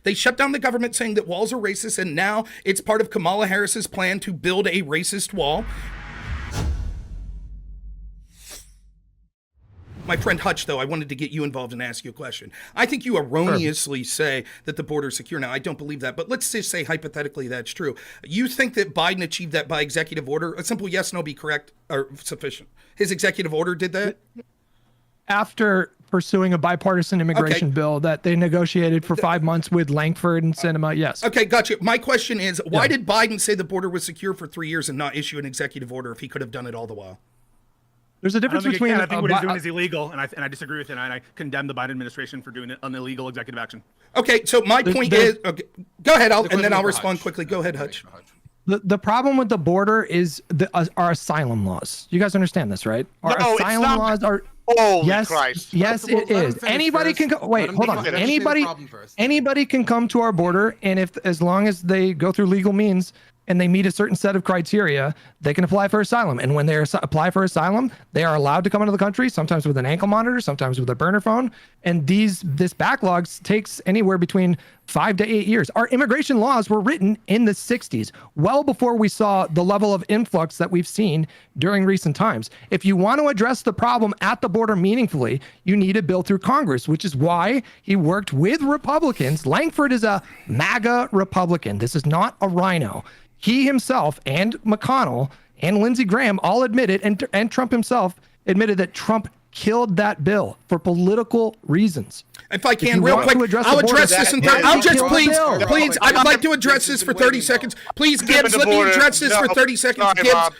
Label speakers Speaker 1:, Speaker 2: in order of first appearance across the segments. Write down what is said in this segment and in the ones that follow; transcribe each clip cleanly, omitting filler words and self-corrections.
Speaker 1: They shut down the government saying that walls are racist, and now it's part of Kamala Harris's plan to build a racist wall. My friend Hutch, though, I wanted to get you involved and ask you a question. I think you erroneously say that the border is secure now. I don't believe that, but let's just say hypothetically that's true. You think that Biden achieved that by executive order? A simple yes, no, be correct or sufficient. His executive order did that?
Speaker 2: After pursuing a bipartisan immigration bill that they negotiated for 5 months with Langford and Sinema, yes.
Speaker 1: Okay, gotcha. My question is, why did Biden say the border was secure for 3 years and not issue an executive order if he could have done it all the while?
Speaker 2: There's a difference between.
Speaker 3: I think what he's doing is illegal, and I disagree with it. And I condemn the Biden administration for doing an illegal executive action.
Speaker 1: Okay, so my point is, okay, go ahead, and then I'll respond quickly. Go ahead, Hutch.
Speaker 2: The problem with the border is our asylum laws. You guys understand this, right? Our asylum laws are.
Speaker 4: Holy Christ.
Speaker 2: Yes, it is. Anybody can go. Wait, hold on. Anybody can come to our border, and as long as they go through legal means and they meet a certain set of criteria, they can apply for asylum. And when they apply for asylum, they are allowed to come into the country, sometimes with an ankle monitor, sometimes with a burner phone. And this backlog takes anywhere between 5 to 8 years. Our immigration laws were written in the 60s, well before we saw the level of influx that we've seen during recent times. If you want to address the problem at the border meaningfully, you need a bill through Congress, which is why he worked with Republicans. Langford is a MAGA Republican. This is not a rhino. He himself and McConnell and Lindsey Graham all admitted, and Trump himself admitted, that Trump killed that bill for political reasons.
Speaker 1: If I can, real quick, I'll address this in 30 seconds. Please, I would like to address this for 30 seconds. Please, Gibbs, let me address this for 30 seconds. Gibbs,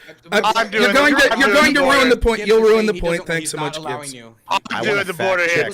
Speaker 1: you're going to ruin the point. You'll ruin the point. Thanks so much, Gibbs.
Speaker 4: I'm doing the border here.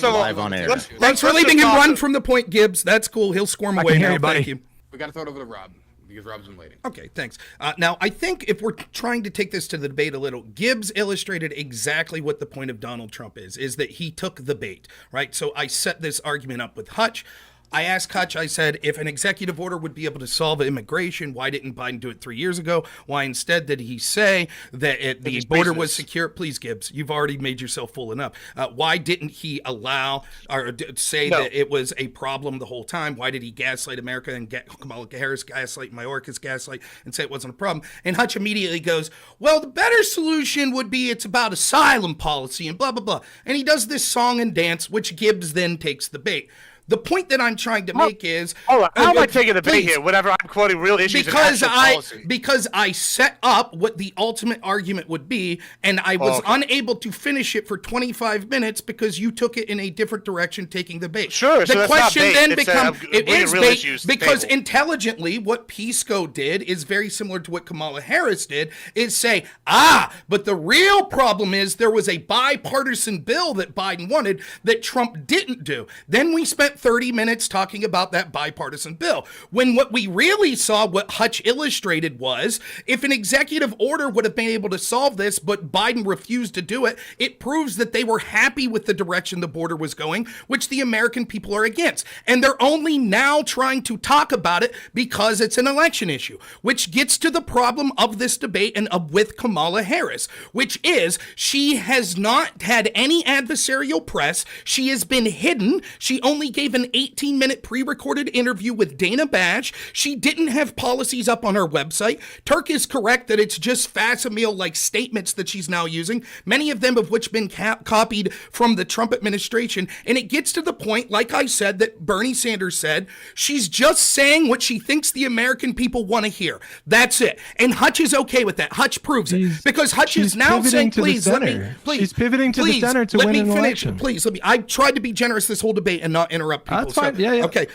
Speaker 5: Live on air.
Speaker 1: Thanks for leaving him run from the point, Gibbs. That's cool. He'll squirm away now. Thank you.
Speaker 6: We got to throw it over to Rob, because Rob's been waiting.
Speaker 1: Okay, thanks. Now, I think if we're trying to take this to the debate a little, Gibbs illustrated exactly what the point of Donald Trump is that he took the bait, right? So I set this argument up with Hutch. I asked Hutch, I said, if an executive order would be able to solve immigration, why didn't Biden do it 3 years ago? Why instead did he say that the border was secure? Please, Gibbs, you've already made yourself full enough. Why didn't he allow or say that it was a problem the whole time? Why did he gaslight America and Kamala Harris gaslight Mayorkas gaslight and say it wasn't a problem? And Hutch immediately goes, well, the better solution would be it's about asylum policy and blah, blah, blah. And he does this song and dance, which Gibbs then takes the bait. The point that I'm trying to make is...
Speaker 4: Hold on, how am I taking the bait here whenever I'm quoting real issues
Speaker 1: because
Speaker 4: and policy?
Speaker 1: Because I set up what the ultimate argument would be, and I was unable to finish it for 25 minutes because you took it in a different direction, taking the bait.
Speaker 4: Sure,
Speaker 1: the question then becomes...
Speaker 4: It is bait
Speaker 1: because intelligently, what Pisco did is very similar to what Kamala Harris did, is say, but the real problem is there was a bipartisan bill that Biden wanted that Trump didn't do. Then we spent 30 minutes talking about that bipartisan bill, when what we really saw, what Hutch illustrated, was if an executive order would have been able to solve this, but Biden refused to do it, it proves that they were happy with the direction the border was going, which the American people are against. And they're only now trying to talk about it because it's an election issue, which gets to the problem of this debate and with Kamala Harris, which is she has not had any adversarial press. She has been hidden. She only gave an 18-minute pre-recorded interview with Dana Bash. She didn't have policies up on her website. Turk is correct that it's just facsimile-like statements that she's now using, many of them of which been copied from the Trump administration. And it gets to the point, like I said, that Bernie Sanders said, she's just saying what she thinks the American people want to hear. That's it. And Hutch is okay with that. Hutch proves it. Because Hutch is now saying, please, let me, please.
Speaker 2: She's pivoting to the center to win an election.
Speaker 1: Please, let me. I tried to be generous this whole debate and not interrupt people.
Speaker 2: That's fine. Yeah.
Speaker 1: Okay.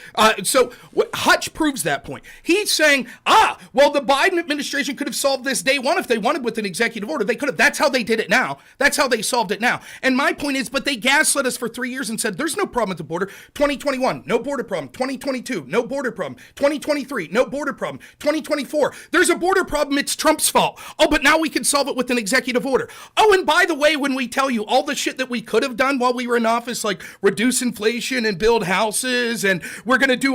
Speaker 1: So Hutch proves that point. He's saying, well, the Biden administration could have solved this day one if they wanted with an executive order. They could have. That's how they did it now. That's how they solved it now. And my point is, but they gaslit us for 3 years and said, there's no problem at the border. 2021, no border problem. 2022, no border problem. 2023, no border problem. 2024, there's a border problem. It's Trump's fault. Oh, but now we can solve it with an executive order. Oh, and by the way, when we tell you all the shit that we could have done while we were in office, like reduce inflation and build build houses and we're going to do,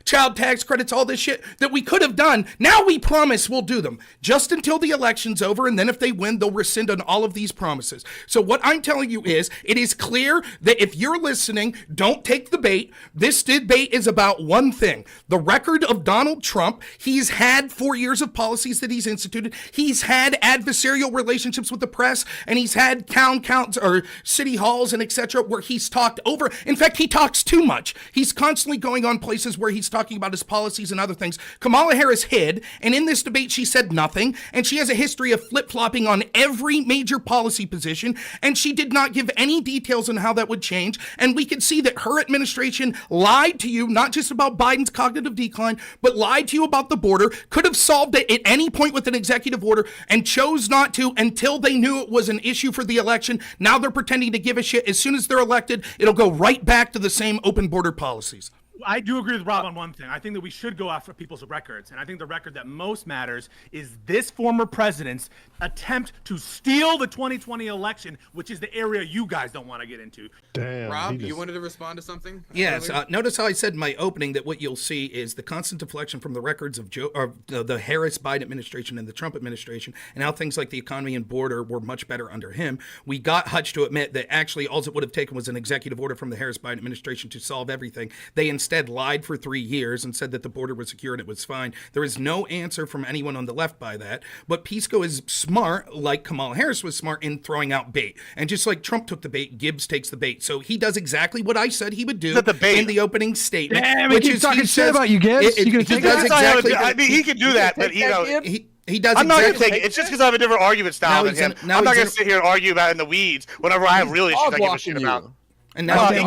Speaker 1: child tax credits, all this shit that we could have done. Now we promise we'll do them just until the election's over. And then if they win, they'll rescind on all of these promises. So what I'm telling you is it is clear that if you're listening, don't take the bait. This debate is about one thing: the record of Donald Trump. He's had 4 years of policies that he's instituted. He's had adversarial relationships with the press, and he's had counts or city halls and etc. where he's talked over. In fact, he talks too much. He's constantly going on places where he's talking about his policies and other things. Kamala Harris hid, and in this debate, she said nothing, and she has a history of flip-flopping on every major policy position, and she did not give any details on how that would change. And we can see that her administration lied to you, not just about Biden's cognitive decline, but lied to you about the border, could have solved it at any point with an executive order, and chose not to until they knew it was an issue for the election. Now they're pretending to give a shit. As soon as they're elected, it'll go right back to the same open border policies.
Speaker 3: I do agree with Rob on one thing. I think that we should go after people's records. And I think the record that most matters is this former president's attempt to steal the 2020 election, which is the area you guys don't want to get into.
Speaker 6: Damn. Rob, you wanted to respond to something?
Speaker 1: Yes. Notice how I said in my opening that what you'll see is the constant deflection from the records of the Harris-Biden administration and the Trump administration, and how things like the economy and border were much better under him. We got Hutch to admit that actually all it would have taken was an executive order from the Harris-Biden administration to solve everything. They instead lied for 3 years and said that the border was secure and it was fine. There is no answer from anyone on the left by that. But Pisco is smart, like Kamala Harris was smart, in throwing out bait. And just like Trump took the bait, Gibbs takes the bait. So he does exactly what I said he would do in the opening statement.
Speaker 2: Damn, which is talking shit about you, Gibbs.
Speaker 1: He does exactly.
Speaker 4: I mean, he can do that, but
Speaker 1: he does.
Speaker 4: I'm not going to take it. It's just because I have a different argument style than him. I'm not going to sit here and argue about it in the weeds whenever I have real issues I give a shit about.
Speaker 1: And now
Speaker 4: the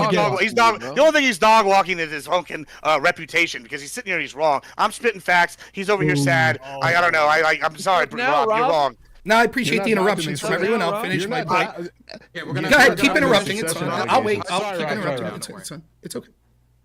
Speaker 4: only thing he's dog walking is his honking reputation, because he's sitting here and he's wrong. I'm spitting facts. He's over here sad. I don't know. I'm sorry, Rob, you're wrong.
Speaker 1: No, I appreciate the interruptions from everyone. I'll finish my point. Go ahead, keep interrupting. It's fine. I'll wait. I'll keep interrupting. It's fine. It's okay.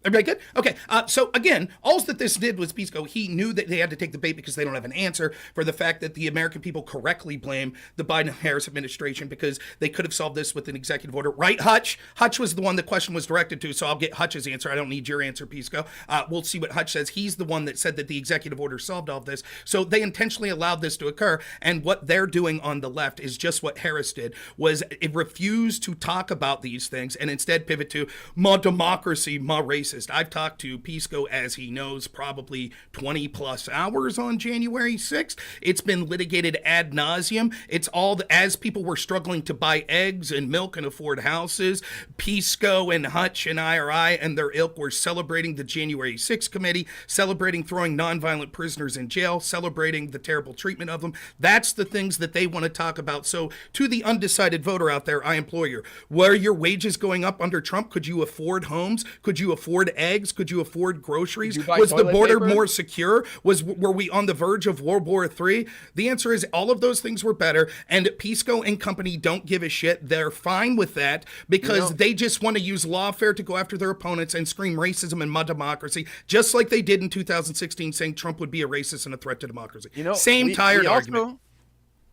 Speaker 1: Everybody good? Okay. So again, all that this did was Pisco. He knew that they had to take the bait because they don't have an answer for the fact that the American people correctly blame the Biden-Harris administration because they could have solved this with an executive order. Right, Hutch? Hutch was the one the question was directed to, so I'll get Hutch's answer. I don't need your answer, Pisco. We'll see what Hutch says. He's the one that said that the executive order solved all of this. So they intentionally allowed this to occur, and what they're doing on the left is just what Harris did, was it refused to talk about these things and instead pivot to my democracy, my racist. I've talked to Pisco, as he knows, probably 20 plus hours on January 6th. It's been litigated ad nauseum. It's all as people were struggling to buy eggs and milk and afford houses. Pisco and Hutch and IRI and their ilk were celebrating the January 6th committee, celebrating throwing nonviolent prisoners in jail, celebrating the terrible treatment of them. That's the things that they want to talk about. So to the undecided voter out there, I implore you, were your wages going up under Trump? Could you afford homes? Could you afford eggs? Could you afford groceries? Was the border more secure? Were we on the verge of World War III? The answer is all of those things were better, and Pisco and company don't give a shit. They're fine with that because they just want to use lawfare to go after their opponents and scream racism and my democracy, just like they did in 2016, saying Trump would be a racist and a threat to democracy. Same tired argument.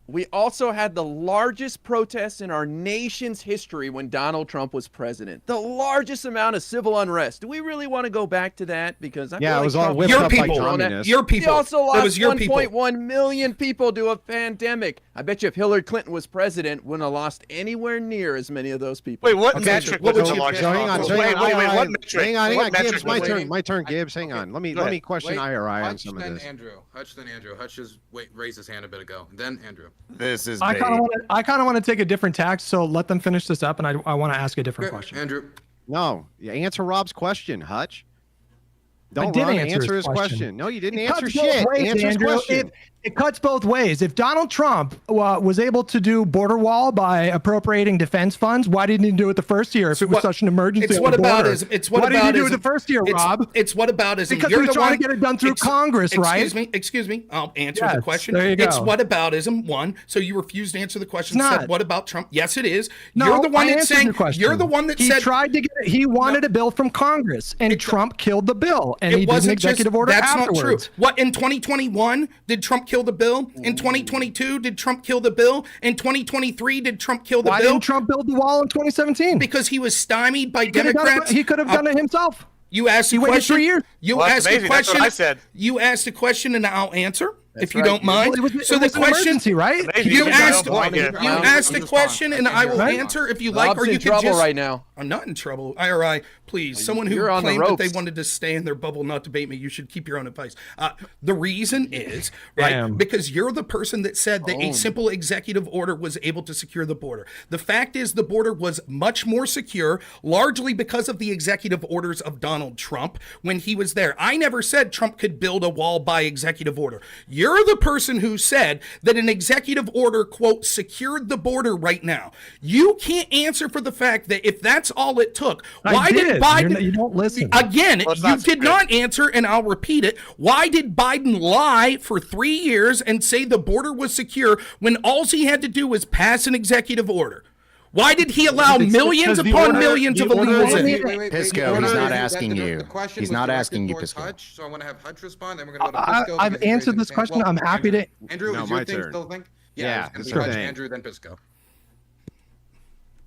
Speaker 5: We also had the largest protests in our nation's history when Donald Trump was president. The largest amount of civil unrest. Do we really want to go back to that? Because I feel like
Speaker 2: it was all
Speaker 5: Trump
Speaker 2: whipped up by communists.
Speaker 1: Your people.
Speaker 5: We also lost 1.1
Speaker 1: people.
Speaker 5: million people to a pandemic. I bet you if Hillary Clinton was president, wouldn't have lost anywhere near as many of those people.
Speaker 4: Wait, what metric was the largest? Wait, what metric?
Speaker 2: Hang on, Gibbs, my turn, Gibbs. Hang on. Let me question IRI on some of this.
Speaker 6: Hutch, then Andrew. Hutch just raised his hand a bit ago. Then Andrew.
Speaker 4: This is
Speaker 2: I kind of want to take a different tack, so let them finish this up, and I want to ask a different question.
Speaker 6: Andrew.
Speaker 7: No, answer Rob's question, Hutch.
Speaker 2: Don't answer his
Speaker 7: question. No, you didn't answer shit. Answer his question.
Speaker 2: It cuts both ways. If Donald Trump was able to do border wall by appropriating defense funds, why didn't he do it the first year if it was such an emergency?
Speaker 1: It's what aboutism.
Speaker 2: Why didn't he do it the first year, Rob?
Speaker 1: It's what aboutism.
Speaker 2: Because he was trying to get it done through Congress, right?
Speaker 1: Excuse me. I'll answer the question.
Speaker 2: There you go.
Speaker 1: It's what aboutism, one. So you refused to answer the question. Said, what about Trump? Yes, it is.
Speaker 2: No,
Speaker 1: you're the one that's saying.
Speaker 2: You're
Speaker 1: You're the one that said.
Speaker 2: He tried to get it. He wanted a bill from Congress, and Trump killed the bill. bill, and he did an executive order
Speaker 1: that's
Speaker 2: afterwards.
Speaker 1: not true. What, in 2021, did Trump kill the bill? In 2022, did Trump kill the bill? In 2023, did Trump kill the
Speaker 2: Why
Speaker 1: bill?
Speaker 2: didn't Trump build the wall in 2017?
Speaker 1: Because he was stymied by Democrats.
Speaker 2: He could have done it himself.
Speaker 1: You asked a
Speaker 2: waited
Speaker 1: question.
Speaker 2: 3 years.
Speaker 1: You
Speaker 4: Well, that's
Speaker 1: asked a
Speaker 4: amazing. That's
Speaker 1: question.
Speaker 4: what I said.
Speaker 1: You asked a question, and I'll answer if you
Speaker 5: right.
Speaker 1: don't mind.
Speaker 2: Well, it was
Speaker 1: so
Speaker 2: an
Speaker 1: the question,
Speaker 2: emergency, right?
Speaker 4: Amazing.
Speaker 1: you
Speaker 4: You got
Speaker 1: asked,
Speaker 4: no point here.
Speaker 1: you asked a question, and I will
Speaker 2: Right?
Speaker 1: answer if you like,
Speaker 5: Rob's
Speaker 1: or you
Speaker 5: in
Speaker 1: can
Speaker 5: trouble
Speaker 1: just.
Speaker 5: right now.
Speaker 1: I'm not in trouble. IRI, please. Someone who
Speaker 5: you're on the
Speaker 1: claimed that they
Speaker 5: ropes.
Speaker 1: wanted to stay in their bubble, not debate me. You should keep your own advice. The reason is right
Speaker 2: Damn.
Speaker 1: because you're the person that said that a simple executive order was able to secure the border. The fact is, the border was much more secure, largely because of the executive orders of Donald Trump when he was there. I never said Trump could build a wall by executive order. You're the person who said that an executive order, quote, secured the border right now. You can't answer for the fact that if that's all it took, why did Biden?
Speaker 2: You don't listen.
Speaker 1: Again,
Speaker 4: Well, it's
Speaker 1: you
Speaker 4: not
Speaker 1: did
Speaker 4: secret.
Speaker 1: not answer, and I'll repeat it. Why did Biden lie for 3 years and say the border was secure when all he had to do was pass an executive order? Why did he allow millions upon millions of illegals in?
Speaker 7: Pisco, he's not asking you.
Speaker 6: The question
Speaker 7: He's
Speaker 6: was
Speaker 7: not
Speaker 6: directed
Speaker 7: asking you,
Speaker 6: towards
Speaker 7: Pisco.
Speaker 6: Hutch, so I want to have Hutch respond, then we're going to go to Pisco.
Speaker 2: I've
Speaker 6: because he's
Speaker 2: answered
Speaker 6: raising
Speaker 2: this
Speaker 6: his hand.
Speaker 2: question. I'm happy to.
Speaker 6: Andrew,
Speaker 7: No,
Speaker 6: is your
Speaker 7: my
Speaker 6: thing
Speaker 7: turn.
Speaker 6: still thing?
Speaker 7: Yeah,
Speaker 6: it's
Speaker 7: it's
Speaker 6: gonna be
Speaker 7: your
Speaker 6: Hutch,
Speaker 7: thing.
Speaker 6: Andrew, then Pisco.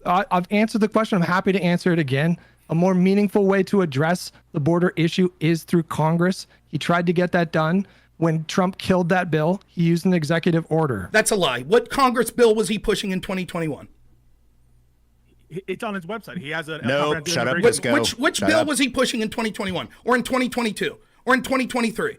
Speaker 2: I've answered the question. I'm happy to answer it again. A more meaningful way to address the border issue is through Congress. He tried to get that done. When Trump killed that bill, he used an executive order.
Speaker 1: That's a lie. What Congress bill was he pushing in 2021?
Speaker 3: It's on his website. He has a
Speaker 8: Nope,
Speaker 3: comprehensive
Speaker 8: shut up,
Speaker 3: immigration-
Speaker 8: Pisco.
Speaker 1: Which
Speaker 8: Shut
Speaker 1: bill
Speaker 8: up.
Speaker 1: was he pushing in 2021 or in 2022 or in 2023?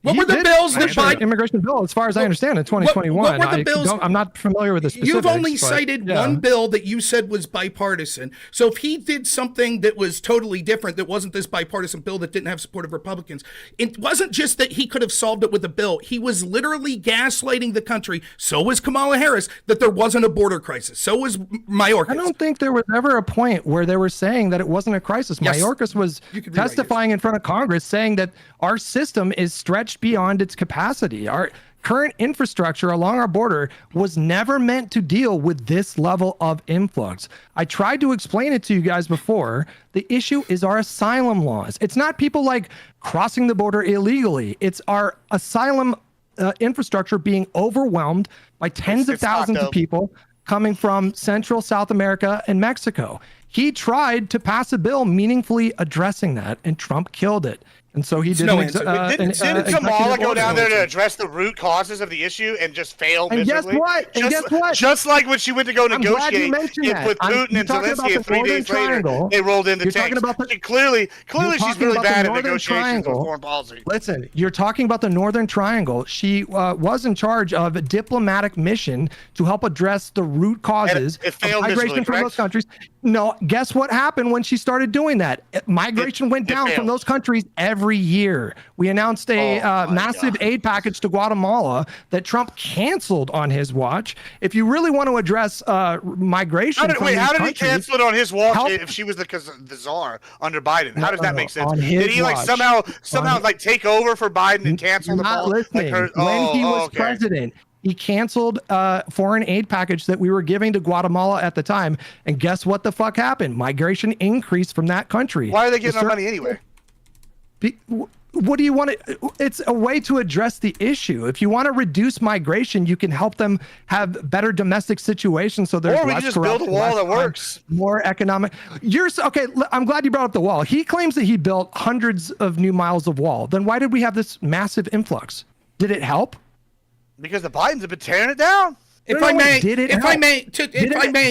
Speaker 1: What
Speaker 2: He
Speaker 1: were the
Speaker 2: did
Speaker 1: bills that
Speaker 2: push an
Speaker 1: Biden?
Speaker 2: immigration bill, as far as I understand, in 2021.
Speaker 1: what were the bills-
Speaker 2: I'm not familiar with the specifics.
Speaker 1: You've only
Speaker 2: but,
Speaker 1: cited
Speaker 2: yeah.
Speaker 1: one bill that you said was bipartisan. So if he did something that was totally different, that wasn't this bipartisan bill that didn't have support of Republicans, it wasn't just that he could have solved it with a bill. He was literally gaslighting the country. So was Kamala Harris, that there wasn't a border crisis. So was Mayorkas.
Speaker 2: I don't think there was ever a point where they were saying that it wasn't a crisis.
Speaker 1: Yes.
Speaker 2: Mayorkas was
Speaker 1: You could rewrite
Speaker 2: testifying in front of Congress saying that our system is stretched beyond its capacity. Our current infrastructure along our border was never meant to deal with this level of influx. I tried to explain it to you guys before. The issue is our asylum laws. It's not people like crossing the border illegally. It's our asylum infrastructure being overwhelmed by tens of
Speaker 4: It's not,
Speaker 2: thousands
Speaker 4: though.
Speaker 2: of people coming from Central, South America, and Mexico. He tried to pass a bill meaningfully addressing that, and Trump killed it. And so he did
Speaker 1: no
Speaker 2: an ex-
Speaker 1: answer.
Speaker 4: Didn't
Speaker 2: executive
Speaker 4: Kamala go
Speaker 2: order.
Speaker 4: down there to address the root causes of the issue and just fail
Speaker 2: And guess
Speaker 4: miserably?
Speaker 2: what? And guess what?
Speaker 4: Just like when she went to go
Speaker 2: I'm glad you
Speaker 4: negotiate
Speaker 2: mentioned that.
Speaker 4: with Putin
Speaker 2: You're
Speaker 4: and
Speaker 2: talking about
Speaker 4: Zelensky,
Speaker 2: the
Speaker 4: and 3
Speaker 2: Northern
Speaker 4: days later
Speaker 2: Triangle.
Speaker 4: they rolled in the
Speaker 2: You're talking
Speaker 4: tanks.
Speaker 2: about the-
Speaker 4: Clearly
Speaker 2: You're
Speaker 4: she's
Speaker 2: talking
Speaker 4: really
Speaker 2: about the
Speaker 4: bad at
Speaker 2: Northern
Speaker 4: negotiations
Speaker 2: Triangle.
Speaker 4: with foreign policy.
Speaker 2: Listen, you're talking about the Northern Triangle. She was in charge of a diplomatic mission to help address the root causes
Speaker 4: it
Speaker 2: of
Speaker 4: failed
Speaker 2: migration
Speaker 4: miserably,
Speaker 2: from
Speaker 4: correct?
Speaker 2: those countries. No, guess what happened when she started doing that? Migration went
Speaker 4: it
Speaker 2: down from
Speaker 4: failed.
Speaker 2: those countries every year. We announced a
Speaker 4: my
Speaker 2: massive
Speaker 4: God.
Speaker 2: aid package to Guatemala that Trump canceled on his watch. If you really want to address migration,
Speaker 4: How did
Speaker 2: from
Speaker 4: he
Speaker 2: these countries,
Speaker 4: cancel it on his watch
Speaker 2: Help-
Speaker 4: if she was the czar under Biden? How does that make sense?
Speaker 2: on his
Speaker 4: Did he like
Speaker 2: watch.
Speaker 4: somehow
Speaker 2: On-
Speaker 4: like take over for Biden and cancel the
Speaker 2: not
Speaker 4: ball?
Speaker 2: listening.
Speaker 4: Like
Speaker 2: When he was
Speaker 4: okay.
Speaker 2: president, he canceled foreign aid package that we were giving to Guatemala at the time. And guess what the fuck happened? Migration increased from that country.
Speaker 4: Why are they getting
Speaker 2: The
Speaker 4: our money anyway?
Speaker 2: What do you want to? It's a way to address the issue. If you want to reduce migration, you can help them have better domestic situations. So there's
Speaker 4: Or we
Speaker 2: less
Speaker 4: can just build a
Speaker 2: corruption,
Speaker 4: wall
Speaker 2: less
Speaker 4: that
Speaker 2: crime,
Speaker 4: works.
Speaker 2: more economic. Okay. I'm glad you brought up the wall. He claims that he built hundreds of new miles of wall. Then why did we have this massive influx? Did it help?
Speaker 4: Because the Bidens have been tearing it down.
Speaker 1: If
Speaker 2: No,
Speaker 1: I
Speaker 2: no,
Speaker 1: may,
Speaker 2: did it
Speaker 1: if I
Speaker 2: help?
Speaker 1: may,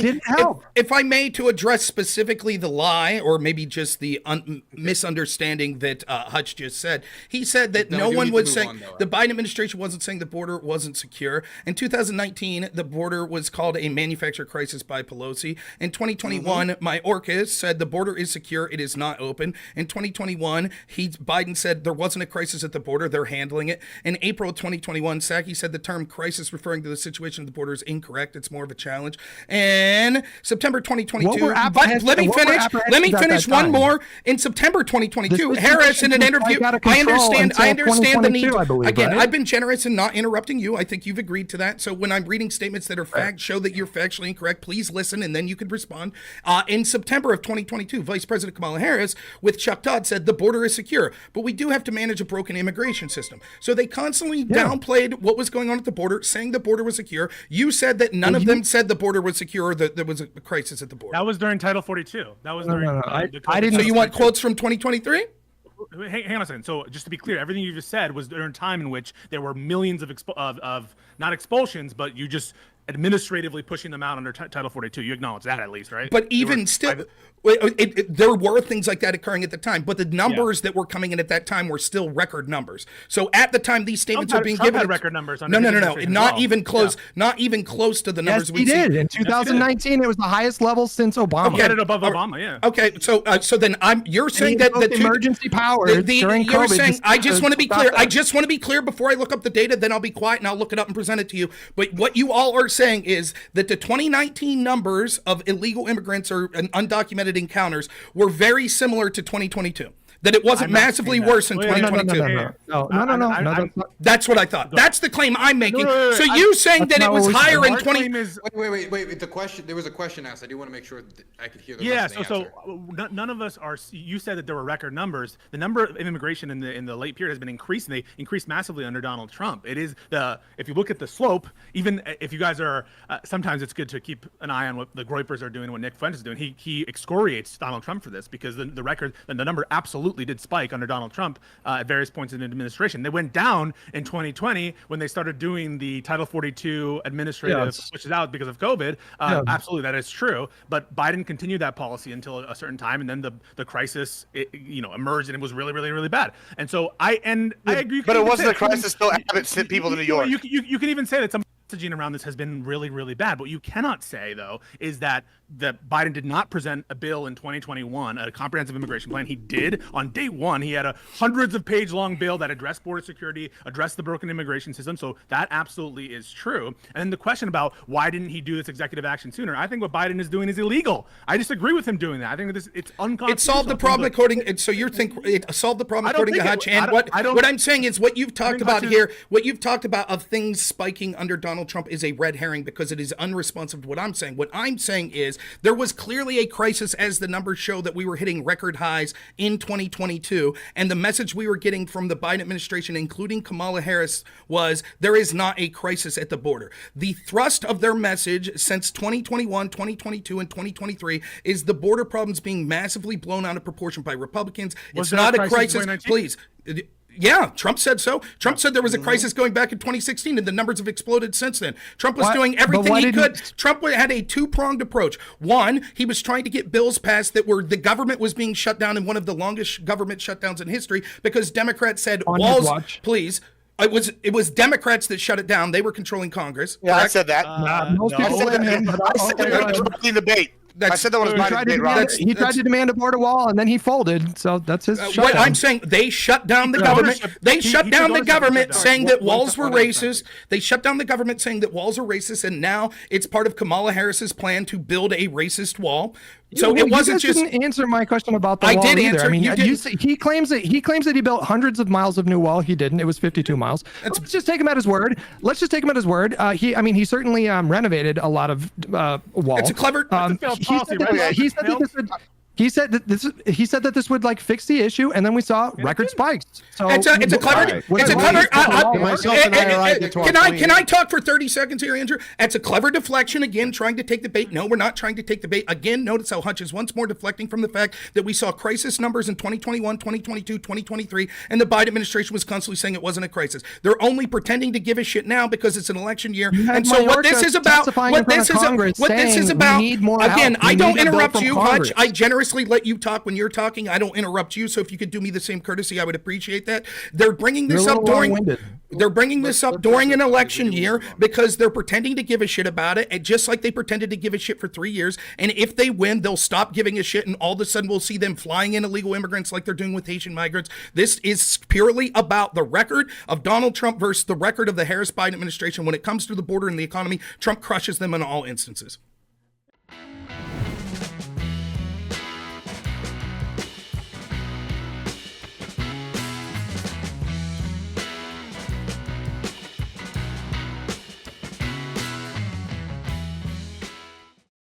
Speaker 2: Did it help?
Speaker 1: if I may, to address specifically the lie, or maybe just the misunderstanding that Hutch just said. He said that
Speaker 6: No,
Speaker 1: no
Speaker 6: we
Speaker 1: one
Speaker 6: need to
Speaker 1: was
Speaker 6: move
Speaker 1: saying
Speaker 6: on, though.
Speaker 1: the Biden administration wasn't saying the border wasn't secure. In 2019, the border was called a manufactured crisis by Pelosi. In 2021, Mayorkas said the border is secure; it is not open. In 2021, Biden said there wasn't a crisis at the border; they're handling it. In April 2021, Psaki said the term crisis referring to the situation at the border border is incorrect. It's more of a challenge. And September 2022.
Speaker 2: What were
Speaker 1: Let me finish one more. In September 2022, Harris in an interview. I understand the need. Again, I've been generous in not interrupting you. I think you've agreed to that. So when I'm reading statements that are show that you're factually incorrect, please listen and then you could respond. In September of 2022, Vice President Kamala Harris with Chuck Todd said the border is secure, but we do have to manage a broken immigration system. So they constantly downplayed what was going on at the border, saying the border was secure. You said that none of them said the border was secure or that there was a crisis at the border.
Speaker 3: That was during Title 42. That was during.
Speaker 2: I didn't.
Speaker 1: So you want quotes from 2023?
Speaker 3: Hang on a second. So just to be clear, everything you just said was during a time in which there were millions of not expulsions, but you just administratively pushing them out under Title 42. You acknowledge that at least, right?
Speaker 1: But even still, there were things like that occurring at the time, but the numbers that were coming in at that time were still record numbers. So at the time these statements are being given,
Speaker 3: record numbers.
Speaker 1: No, not even close. Not even close to the numbers we
Speaker 2: did. In 2019, it was the highest level since Obama.
Speaker 3: Get it above Obama, yeah.
Speaker 1: Okay, so then you're saying that the
Speaker 2: emergency powers during
Speaker 1: you're
Speaker 2: COVID.
Speaker 1: Saying, I just want to be clear. I just want to be clear before I look up the data. Then I'll be quiet and I'll look it up and present it to you. But what you all are saying is that the 2019 numbers of illegal immigrants or undocumented encounters were very similar to 2022. That it wasn't massively worse in 2022.
Speaker 2: No.
Speaker 1: That's what I thought. That's the claim I'm making. So you saying that it was higher in 20?
Speaker 6: Wait. The question. There was a question asked. I do want to make sure that I could hear the
Speaker 3: rest
Speaker 6: of the answer.
Speaker 3: None of us are. You said that there were record numbers. The number of immigration in the late period has been increasing. They increased massively under Donald Trump. It is if you look at the slope, even if you guys are, sometimes it's good to keep an eye on what the Groypers are doing and what Nick Fuentes is doing. He excoriates Donald Trump for this because the record and the number absolutely did spike under Donald Trump at various points in the administration. They went down in 2020 when they started doing the Title 42 administrative pushes out because of COVID. Absolutely, that is true. But Biden continued that policy until a certain time, and then the crisis emerged, and it was really, really, really bad. And so I agree.
Speaker 4: But it wasn't a crisis. Still haven't sent people to New York.
Speaker 3: You can even say that some messaging around this has been really, really bad. What you cannot say, though, is that Biden did not present a bill in 2021, a comprehensive immigration plan. He did on day one. He had a hundreds of page long bill that addressed border security, addressed the broken immigration system. So that absolutely is true. And then the question about why didn't he do this executive action sooner? I think what Biden is doing is illegal. I disagree with him doing that. I think it's unconstitutional.
Speaker 1: It solved the problem according. So you think it solved the problem according to Hutch? And what I'm saying is what you've talked about here, what you've talked about of things spiking under Donald Trump is a red herring because it is unresponsive to what I'm saying. What I'm saying is there was clearly a crisis as the numbers show that we were hitting record highs in 2022. And the message we were getting from the Biden administration, including Kamala Harris, was there is not a crisis at the border. The thrust of their message since 2021, 2022, and 2023 is the border problems being massively blown out of proportion by Republicans. It's not a crisis. Please. Yeah, Trump said so. Trump said there was a crisis going back in 2016, and the numbers have exploded since then. Trump was doing everything he could. Trump had a two-pronged approach. One, he was trying to get bills passed that were the government was being shut down in one of the longest government shutdowns in history because Democrats said, walls, please. It was Democrats that shut it down. They were controlling Congress.
Speaker 4: Yeah, correct? I said that.
Speaker 2: Most people blame him.
Speaker 4: I said that in debate. I said that was my debate.
Speaker 2: He tried to demand a border wall, and then he folded. So that's his.
Speaker 1: What I'm saying, they shut down the government. They shut down the government, saying that walls were racist. They shut down the government, saying that walls are racist, and now it's part of Kamala Harris's plan to build a racist wall. So it wasn't just.
Speaker 2: You didn't answer my question about the wall.
Speaker 1: I did
Speaker 2: either.
Speaker 1: answer.
Speaker 2: I mean, he claims that he built hundreds of miles of new wall. He didn't. It was 52 miles. Let's just take him at his word. He certainly renovated a lot of walls.
Speaker 1: It's a clever.
Speaker 2: He said that this would like fix the issue, and then we saw record spikes. So
Speaker 1: it's a clever. Can I talk for 30 seconds here, Andrew? It's a clever deflection again, trying to take the bait. No, we're not trying to take the bait. Again, notice how Hutch is once more deflecting from the fact that we saw crisis numbers in 2021, 2022, 2023, and the Biden administration was constantly saying it wasn't a crisis. They're only pretending to give a shit now because it's an election year. And so what this is about, again, I don't interrupt you, Hutch. I generously purposely let you talk when you're talking. I don't interrupt you. So if you could do me the same courtesy, I would appreciate that. They're bringing this up during an election year because they're pretending to give a shit about it, and just like they pretended to give a shit for 3 years. And if they win, they'll stop giving a shit, and all of a sudden we'll see them flying in illegal immigrants like they're doing with Haitian migrants. This is purely about the record of Donald Trump versus the record of the Harris-Biden administration. When it comes to the border and the economy, Trump crushes them in all instances.